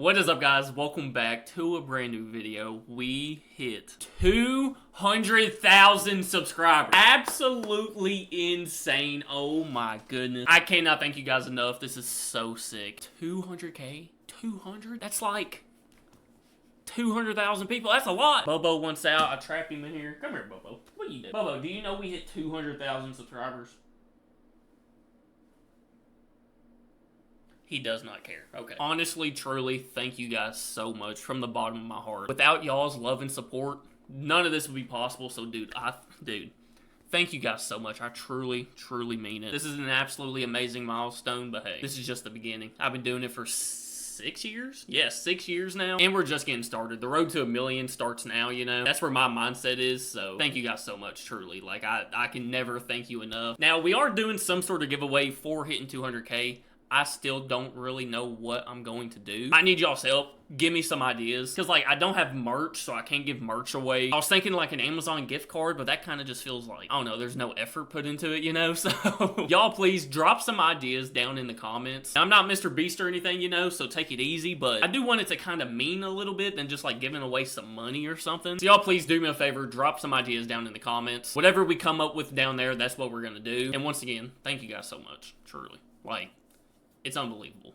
What is up, guys? Welcome back to a brand new video. We hit 200,000 subscribers. Absolutely insane. Oh my goodness. I cannot thank you guys enough. This is so sick. 200K? 200? That's like 200,000 people. That's a lot. Bobo wants out. I trapped him in here. Come here, Bobo. What you do? Bobo, do you know we hit 200,000 subscribers? He does not care. Okay. Honestly, truly, thank you guys so much from the bottom of my heart. Without y'all's love and support, none of this would be possible. So, dude, thank you guys so much. I truly, truly mean it. This is an absolutely amazing milestone, but hey, this is just the beginning. I've been doing it for 6 years? Yes, 6 years now. And we're just getting started. The road to 1 million starts now, you know? That's where my mindset is, so thank you guys so much, truly. Like, I can never thank you enough. Now, we are doing some sort of giveaway for hitting 200K. I still don't really know what I'm going to do. I need y'all's help. Give me some ideas. Because, like, I don't have merch, so I can't give merch away. I was thinking, like, an Amazon gift card, but that kind of just feels like, I don't know, there's no effort put into it, you know? So, y'all please drop some ideas down in the comments. Now, I'm not Mr. Beast or anything, you know, so take it easy, but I do want it to kind of mean a little bit than just, like, giving away some money or something. So, y'all please do me a favor. Drop some ideas down in the comments. Whatever we come up with down there, that's what we're going to do. And once again, thank you guys so much. Truly. Like, it's unbelievable.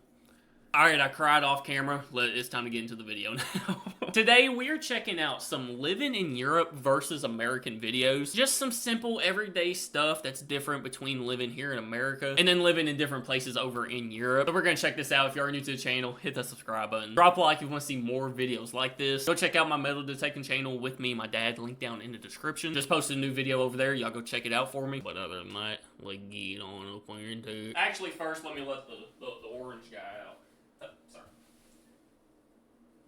Alright, I cried off camera. It's time to get into the video now. Today, we're checking out some living in Europe versus American videos. Just some simple, everyday stuff that's different between living here in America and then living in different places over in Europe. So we're gonna check this out. If you are new to the channel, hit that subscribe button. Drop a like if you want to see more videos like this. Go check out my metal detecting channel with me and my dad. Link down in the description. Just posted a new video over there. Y'all go check it out for me. But other than that, let's get on up into it. Actually, first, let me let the orange guy out.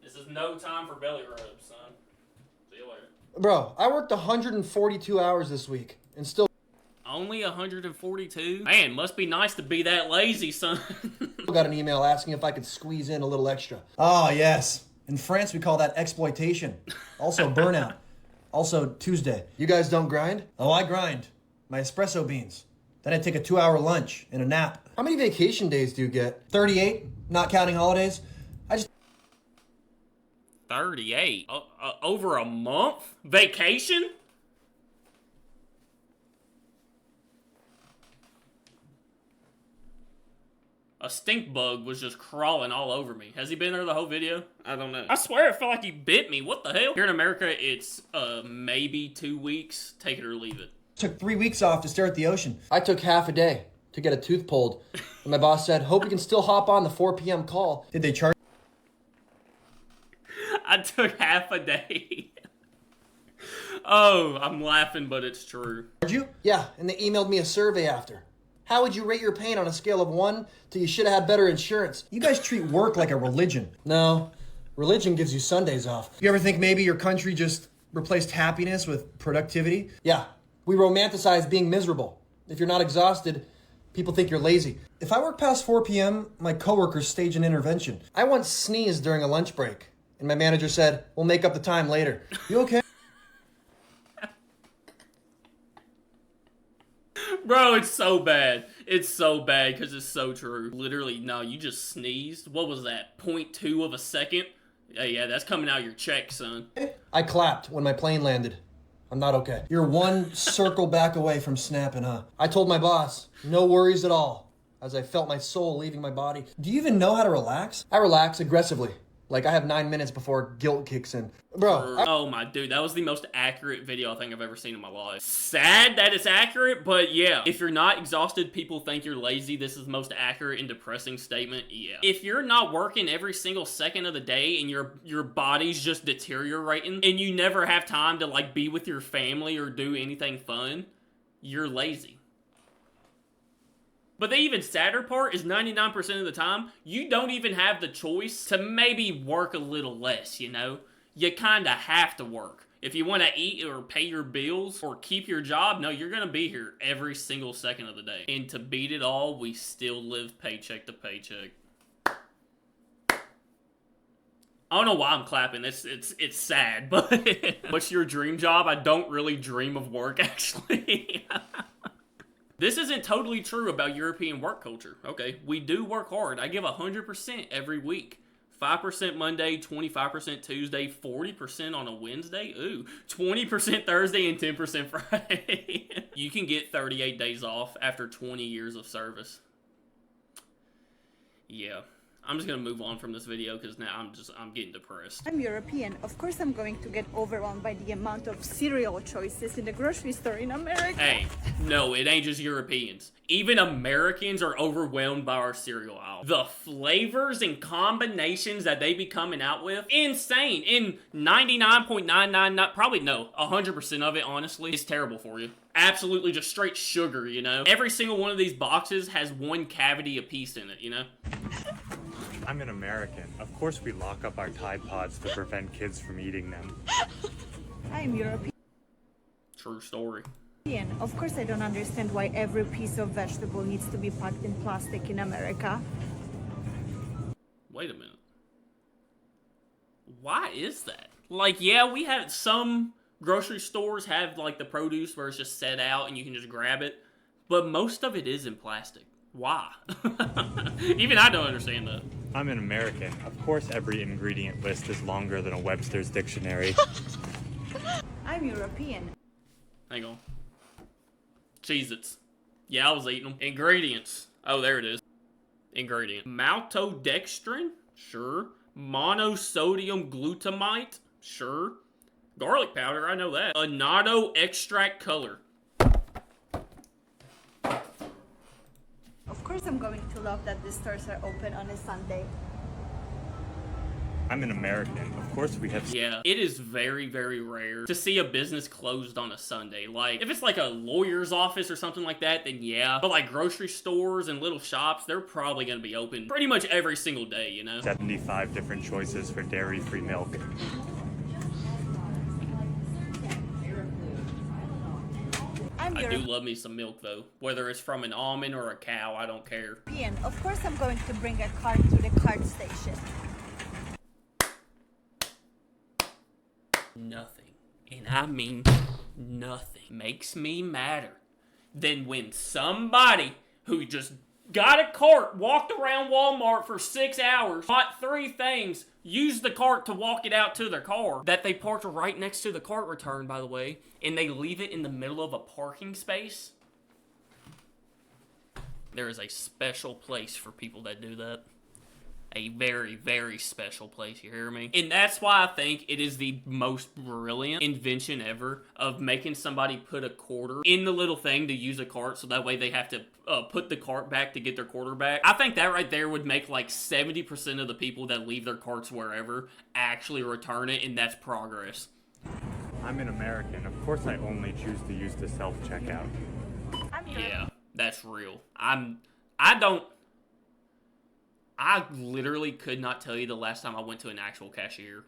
This is no time for belly rubs, son. See you later. Bro, I worked 142 hours this week and still Only 142? Man, must be nice to be that lazy, son. got an email asking if I could squeeze in a little extra. Oh, yes. In France, we call that exploitation. Also burnout. Also Tuesday. You guys don't grind? Oh, I grind. My espresso beans. Then I take a 2-hour lunch and a nap. How many vacation days do you get? 38, not counting holidays. 38? Over a month? Vacation? A stink bug was just crawling all over me. Has he been there the whole video? I don't know. I swear it felt like he bit me. What the hell? Here in America, it's maybe 2 weeks. Take it or leave it. Took 3 weeks off to stare at the ocean. I took half a day to get a tooth pulled. And my boss said, hope you can still hop on the 4 p.m. call. Did they charge? I took half a day. Oh, I'm laughing, but it's true. You? Yeah, and they emailed me a survey after. How would you rate your pain on a scale of 1 to you should have had better insurance? You guys treat work like a religion. No, religion gives you Sundays off. You ever think maybe your country just replaced happiness with productivity? Yeah, we romanticize being miserable. If you're not exhausted, people think you're lazy. If I work past 4 p.m., my coworkers stage an intervention. I once sneezed during a lunch break, and my manager said, we'll make up the time later. You okay? Bro, it's so bad. It's so bad because it's so true. Literally, no, you just sneezed. What was that? 0.2 of a second? Yeah, that's coming out of your check, son. I clapped when my plane landed. I'm not okay. You're one circle back away from snapping, huh? I told my boss, no worries at all, as I felt my soul leaving my body. Do you even know how to relax? I relax aggressively. Like, I have 9 minutes before guilt kicks in. Bro. Oh my dude, that was the most accurate video I think I've ever seen in my life. Sad that it's accurate, but yeah. If you're not exhausted, people think you're lazy. This is the most accurate and depressing statement, yeah. If you're not working every single second of the day and your body's just deteriorating and you never have time to, like, be with your family or do anything fun, you're lazy. But the even sadder part is 99% of the time, you don't even have the choice to maybe work a little less, you know? You kinda have to work. If you want to eat or pay your bills or keep your job, no, you're gonna be here every single second of the day. And to beat it all, we still live paycheck to paycheck. I don't know why I'm clapping, it's sad, but what's your dream job? I don't really dream of work, actually. This isn't totally true about European work culture. Okay, we do work hard. I give 100% every week. 5% Monday, 25% Tuesday, 40% on a Wednesday. Ooh, 20% Thursday, and 10% Friday. You can get 38 days off after 20 years of service. Yeah. I'm just gonna move on from this video because now I'm getting depressed. I'm European. Of course I'm going to get overwhelmed by the amount of cereal choices in the grocery store in America. Hey, no, it ain't just Europeans. Even Americans are overwhelmed by our cereal aisle. The flavors and combinations that they be coming out with, insane. And 99.999, probably no, 100% of it, honestly, is terrible for you. Absolutely just straight sugar, you know? Every single one of these boxes has one cavity apiece in it, you know? I'm an American. Of course we lock up our Tide Pods to prevent kids from eating them. I'm European. True story. Of course I don't understand why every piece of vegetable needs to be packed in plastic in America. Wait a minute. Why is that? Like, yeah, we have some grocery stores have like the produce where it's just set out and you can just grab it, but most of it is in plastic. Why? Even I don't understand that. I'm an American. Of course every ingredient list is longer than a Webster's dictionary. I'm European. Hang on. Cheez-Its. Yeah, I was eating them. Ingredients. Oh, there it is. Ingredient. Maltodextrin? Sure. Monosodium glutamate? Sure. Garlic powder, I know that. Annatto extract color. Of course I'm going to love that the stores are open on a Sunday. I'm an American. Of course we have... Yeah, it is very, very rare to see a business closed on a Sunday. Like, if it's like a lawyer's office or something like that, then yeah. But like grocery stores and little shops, they're probably going to be open pretty much every single day, you know? 75 different choices for dairy-free milk. I do love me some milk though. Whether it's from an almond or a cow, I don't care. Of course I'm going to bring a cart to the cart station. Nothing, and I mean nothing, makes me madder than when somebody who just got a cart, walked around Walmart for 6 hours, bought 3 things, used the cart to walk it out to their car, that they parked right next to the cart return, by the way, and they leave it in the middle of a parking space. There is a special place for people that do that. A very, very special place, you hear me? And that's why I think it is the most brilliant invention ever of making somebody put a quarter in the little thing to use a cart so that way they have to put the cart back to get their quarter back. I think that right there would make like 70% of the people that leave their carts wherever actually return it, and that's progress. I'm an American. Of course I only choose to use the self-checkout. Yeah, that's real. I literally could not tell you the last time I went to an actual cashier.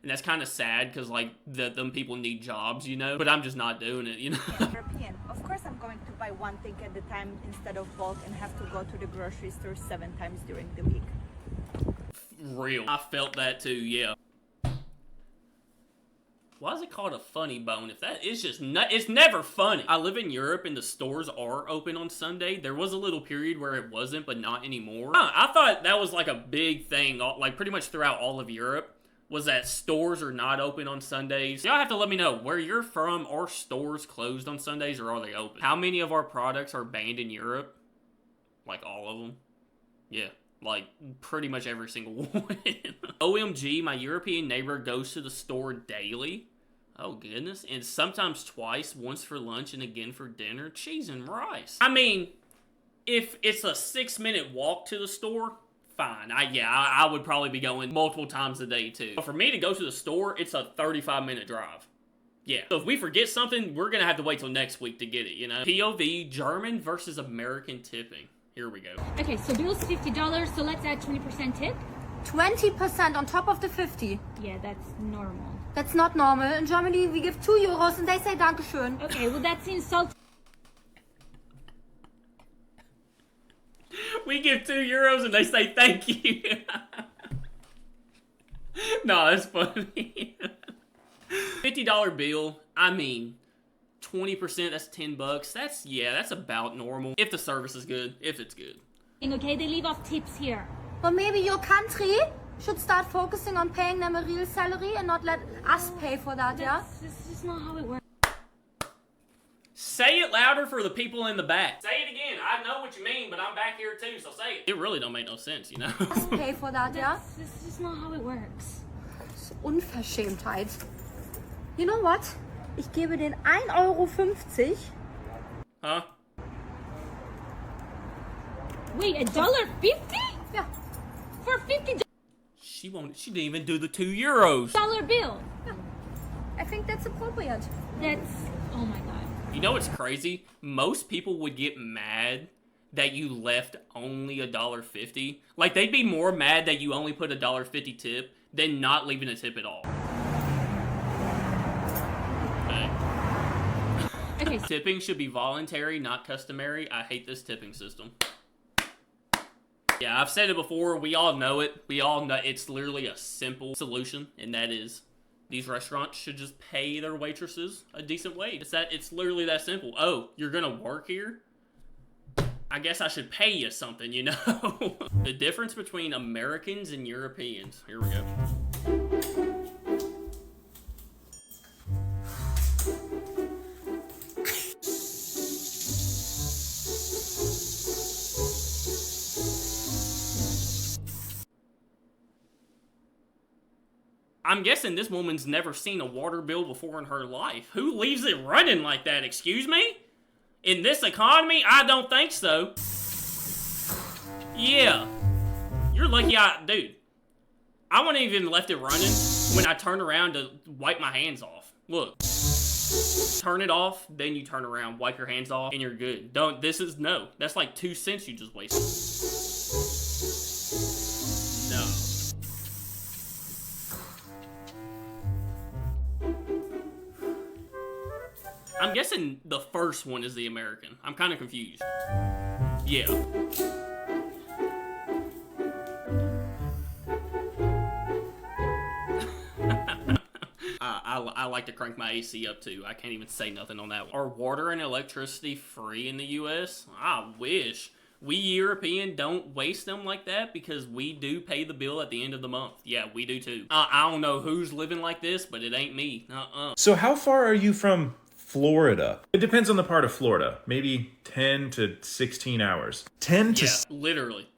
And that's kind of sad because, like, them people need jobs, you know? But I'm just not doing it, you know? European. Of course I'm going to buy one thing at a time instead of bulk and have to go to the grocery store 7 times during the week. Real. I felt that too, yeah. Why is it called a funny bone? If that is just it's never funny. I live in Europe and the stores are open on Sunday. There was a little period where it wasn't, but not anymore. I thought that was like a big thing, like pretty much throughout all of Europe, was that stores are not open on Sundays. Y'all have to let me know where you're from. Are stores closed on Sundays or are they open? How many of our products are banned in Europe? Like all of them? Yeah. Like, pretty much every single one. OMG, my European neighbor goes to the store daily. Oh, goodness. And sometimes twice, once for lunch and again for dinner. Cheese and rice. I mean, if it's a 6-minute walk to the store, fine. I would probably be going multiple times a day, too. But for me to go to the store, it's a 35-minute drive. Yeah. So if we forget something, we're going to have to wait till next week to get it, you know? POV, German versus American tipping. Here we go. Okay, so bill's $50, so let's add 20% tip. 20% on top of the 50. Yeah, that's normal. That's not normal. In Germany, we give 2 euros and they say Dankeschön. Okay, well, that's insulting. We give 2 euros and they say thank you. No, that's funny. $50 bill, I mean, 20%, that's $10. That's about normal. If the service is good, if it's good. Okay, they leave off tips here. Well, maybe your country should start focusing on paying them a real salary and not let us pay for that, yeah? This is not how it works. Say it louder for the people in the back. Say it again. I know what you mean, but I'm back here too, so say it. It really don't make no sense, you know? Us pay for that, yeah? This is not how it works. Unverschämtheit. You know what? Ich gebe den 1,50 €. Huh? Wait, $1.50? Yeah. For $50 She didn't even do the €2. bill. I think that's appropriate. That's, oh my god. You know what's crazy? Most people would get mad that you left only $1.50. Like, they'd be more mad that you only put $1.50 tip than not leaving a tip at all. Okay. Tipping should be voluntary, not customary. I hate this tipping system. Yeah, I've said it before. We all know it. We all know it's literally a simple solution, and that is these restaurants should just pay their waitresses a decent wage. It's literally that simple. Oh, you're gonna work here? I guess I should pay you something, you know? The difference between Americans and Europeans. Here we go. I'm guessing this woman's never seen a water bill before in her life. Who leaves it running like that, excuse me? In this economy, I don't think so. Yeah. You're lucky dude. I wouldn't even left it running when I turned around to wipe my hands off. Look. Turn it off, then you turn around, wipe your hands off, and you're good. No. That's like 2 cents you just wasted. No. I'm guessing the first one is the American. I'm kind of confused. Yeah. I like to crank my AC up too. I can't even say nothing on that one. Are water and electricity free in the US? I wish. We European don't waste them like that because we do pay the bill at the end of the month. Yeah, we do too. I don't know who's living like this, but it ain't me. So how far are you from Florida? It depends on the part of Florida. Maybe 10 to 16 hours. 10 to... Yeah, literally.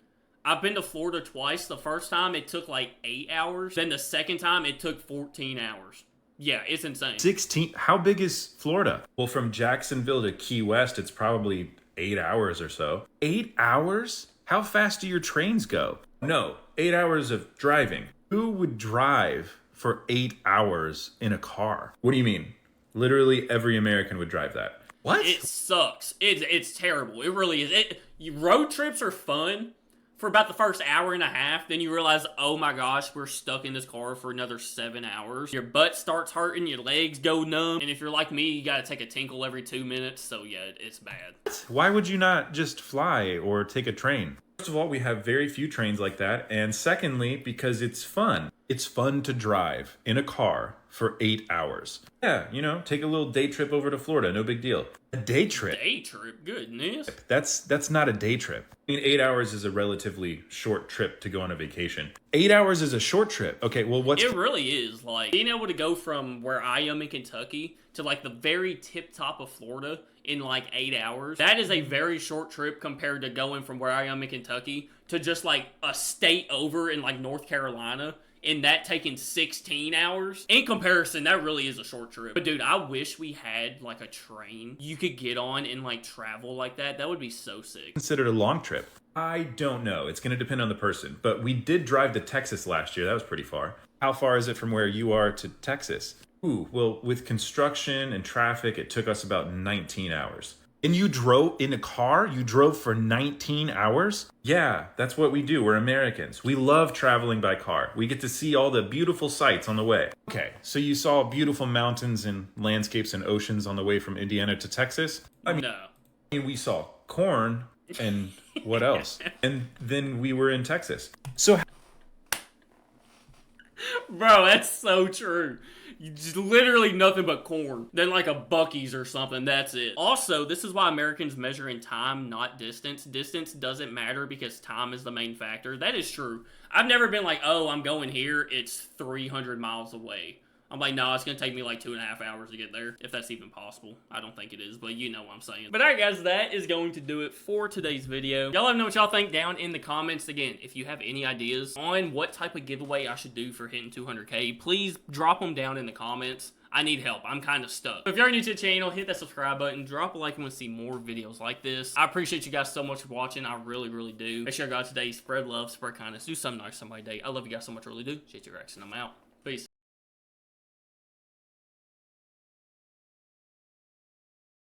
I've been to Florida twice. The first time it took like 8 hours. Then the second time it took 14 hours. Yeah, it's insane. 16? How big is Florida? Well, from Jacksonville to Key West, it's probably 8 hours or so. 8 hours? How fast do your trains go? No, 8 hours of driving. Who would drive for 8 hours in a car? What do you mean? Literally every American would drive that. What? It sucks. It's terrible. It really is. Road trips are fun for about the first hour and a half. Then you realize, oh my gosh, we're stuck in this car for another 7 hours. Your butt starts hurting, your legs go numb. And if you're like me, you gotta take a tinkle every 2 minutes. So yeah, it's bad. Why would you not just fly or take a train? First of all, we have very few trains like that. And secondly, because it's fun. It's fun to drive in a car for 8 hours. Yeah, you know, take a little day trip over to Florida. No big deal. A day trip? Day trip? Goodness. That's not a day trip. I mean, 8 hours is a relatively short trip to go on a vacation. 8 hours is a short trip. Okay, well, It really is. Like, being able to go from where I am in Kentucky to, like, the very tip top of Florida in, like, 8 hours. That is a very short trip compared to going from where I am in Kentucky to just, like, a state over in, like, North Carolina. And that taking 16 hours. In comparison, that really is a short trip. But dude, I wish we had like a train you could get on and like travel like that. That would be so sick. Considered a long trip? I don't know. It's going to depend on the person. But we did drive to Texas last year. That was pretty far. How far is it from where you are to Texas? Ooh, well, with construction and traffic, it took us about 19 hours. And you drove in a car? You drove for 19 hours? Yeah, that's what we do. We're Americans. We love traveling by car. We get to see all the beautiful sights on the way. Okay, so you saw beautiful mountains and landscapes and oceans on the way from Indiana to Texas? I mean, we saw corn and what else? And then we were in Texas. So, bro, that's so true. Just literally nothing but corn. Then like a Buc-ee's or something, that's it. Also, this is why Americans measure in time, not distance. Distance doesn't matter because time is the main factor. That is true. I've never been like, oh, I'm going here, it's 300 miles away. I'm like, no, it's going to take me like 2.5 hours to get there, if that's even possible. I don't think it is, but you know what I'm saying. But alright guys, that is going to do it for today's video. Y'all let me know what y'all think down in the comments. Again, if you have any ideas on what type of giveaway I should do for hitting 200K, please drop them down in the comments. I need help. I'm kind of stuck. So if you're new to the channel, hit that subscribe button, drop a like if you want to see more videos like this. I appreciate you guys so much for watching. I really, really do. Make sure you guys today spread love, spread kindness, do something nice somebody day. I love you guys so much, I really do. JTReacts, and I'm out.